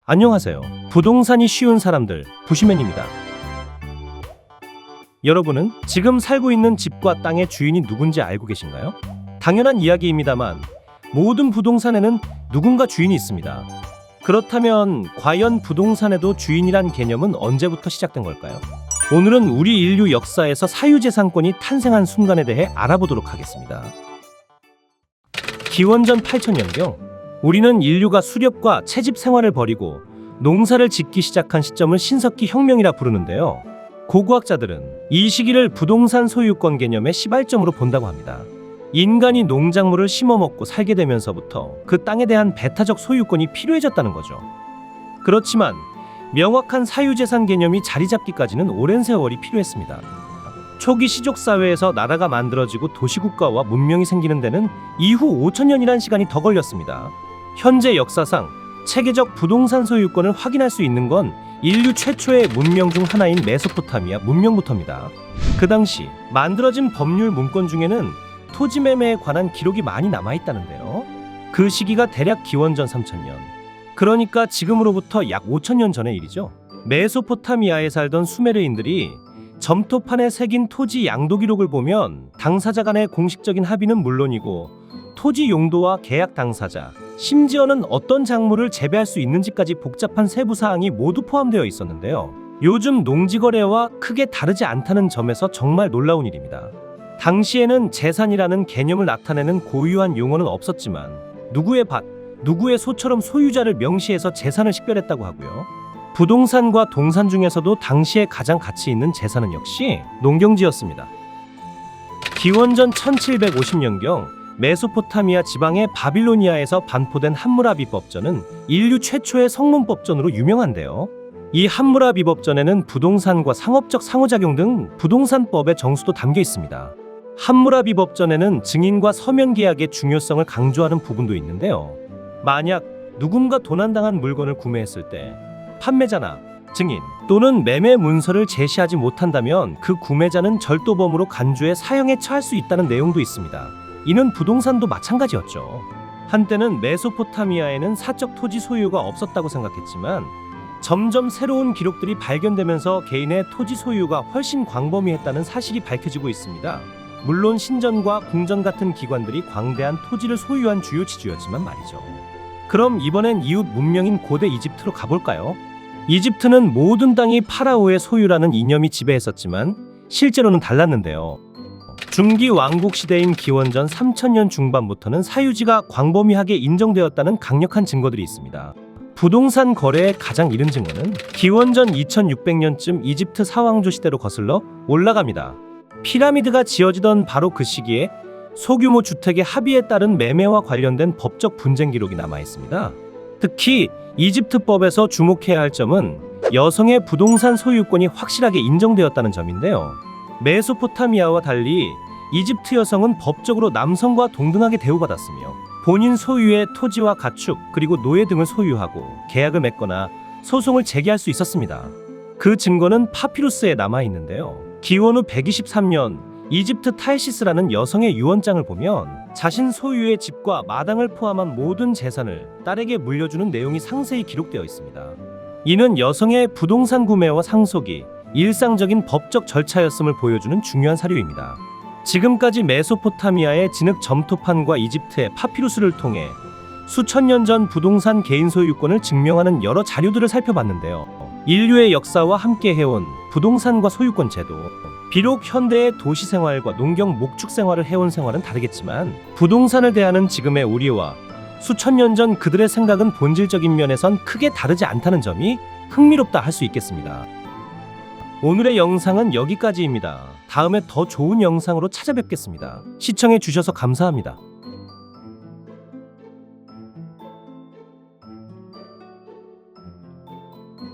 안녕하세요. 부동산이 쉬운 사람들 부시맨입니다. 여러분은 지금 살고 있는 집과 땅의 주인이 누군지 알고 계신가요? 당연한 이야기입니다만 모든 부동산에는 누군가 주인이 있습니다. 그렇다면 과연 부동산에도 주인이란 개념은 언제부터 시작된 걸까요? 오늘은 우리 인류 역사에서 사유재산권이 탄생한 순간에 대해 알아보도록 하겠습니다. 기원전 8000년경 우리는 인류가 수렵과 채집 생활을 벌이고 농사를 짓기 시작한 시점을 신석기 혁명이라 부르는데요. 고고학자들은 이 시기를 부동산 소유권 개념의 시발점으로 본다고 합니다. 인간이 농작물을 심어먹고 살게 되면서부터 그 땅에 대한 배타적 소유권이 필요해졌다는 거죠. 그렇지만 명확한 사유재산 개념이 자리 잡기까지는 오랜 세월이 필요했습니다. 초기 시족사회에서 나라가 만들어지고 도시국가와 문명이 생기는 데는 이후 5000년이란 시간이 더 걸렸습니다. 현재 역사상 체계적 부동산 소유권을 확인할 수 있는 건 인류 최초의 문명 중 하나인 메소포타미아 문명부터입니다. 그 당시 만들어진 법률 문건 중에는 토지 매매에 관한 기록이 많이 남아있다는데요. 그 시기가 대략 기원전 3000년, 그러니까 지금으로부터 약 5000년 전의 일이죠. 메소포타미아에 살던 수메르인들이 점토판에 새긴 토지 양도 기록을 보면 당사자 간의 공식적인 합의는 물론이고 토지 용도와 계약 당사자, 심지어는 어떤 작물을 재배할 수 있는지까지 복잡한 세부 사항이 모두 포함되어 있었는데요. 요즘 농지거래와 크게 다르지 않다는 점에서 정말 놀라운 일입니다. 당시에는 재산이라는 개념을 나타내는 고유한 용어는 없었지만 누구의 밭, 누구의 소처럼 소유자를 명시해서 재산을 식별했다고 하고요. 부동산과 동산 중에서도 당시에 가장 가치 있는 재산은 역시 농경지였습니다. 기원전 1750년경 메소포타미아 지방의 바빌로니아에서 반포된 함무라비 법전은 인류 최초의 성문법전으로 유명한데요. 이 함무라비 법전에는 부동산과 상업적 상호작용 등 부동산법의 정수도 담겨 있습니다. 함무라비 법전에는 증인과 서면 계약의 중요성을 강조하는 부분도 있는데요. 만약 누군가 도난당한 물건을 구매했을 때 판매자나 증인 또는 매매 문서를 제시하지 못한다면 그 구매자는 절도범으로 간주해 사형에 처할 수 있다는 내용도 있습니다. 이는 부동산도 마찬가지였죠. 한때는 메소포타미아에는 사적 토지 소유가 없었다고 생각했지만 점점 새로운 기록들이 발견되면서 개인의 토지 소유가 훨씬 광범위했다는 사실이 밝혀지고 있습니다. 물론 신전과 궁전 같은 기관들이 광대한 토지를 소유한 주요 지주였지만 말이죠. 그럼 이번엔 이웃 문명인 고대 이집트로 가볼까요? 이집트는 모든 땅이 파라오의 소유라는 이념이 지배했었지만 실제로는 달랐는데요. 중기 왕국 시대인 기원전 3000년 중반부터는 사유지가 광범위하게 인정되었다는 강력한 증거들이 있습니다. 부동산 거래의 가장 이른 증거는 기원전 2600년쯤 이집트 사왕조 시대로 거슬러 올라갑니다. 피라미드가 지어지던 바로 그 시기에 소규모 주택의 합의에 따른 매매와 관련된 법적 분쟁 기록이 남아 있습니다. 특히 이집트법에서 주목해야 할 점은 여성의 부동산 소유권이 확실하게 인정되었다는 점인데요. 메소포타미아와 달리 이집트 여성은 법적으로 남성과 동등하게 대우받았으며 본인 소유의 토지와 가축 그리고 노예 등을 소유하고 계약을 맺거나 소송을 제기할 수 있었습니다. 그 증거는 파피루스에 남아있는데요. 기원 후 123년 이집트 탈시스라는 여성의 유언장을 보면 자신 소유의 집과 마당을 포함한 모든 재산을 딸에게 물려주는 내용이 상세히 기록되어 있습니다. 이는 여성의 부동산 구매와 상속이 일상적인 법적 절차였음을 보여주는 중요한 사료입니다. 지금까지 메소포타미아의 진흙 점토판과 이집트의 파피루스를 통해 수천 년 전 부동산 개인 소유권을 증명하는 여러 자료들을 살펴봤는데요. 인류의 역사와 함께 해온 부동산과 소유권 제도, 비록 현대의 도시 생활과 농경 목축 생활을 해온 생활은 다르겠지만 부동산을 대하는 지금의 우리와 수천 년 전 그들의 생각은 본질적인 면에선 크게 다르지 않다는 점이 흥미롭다 할 수 있겠습니다. 오늘의 영상은 여기까지입니다. 다음에 더 좋은 영상으로 찾아뵙겠습니다. 시청해 주셔서 감사합니다.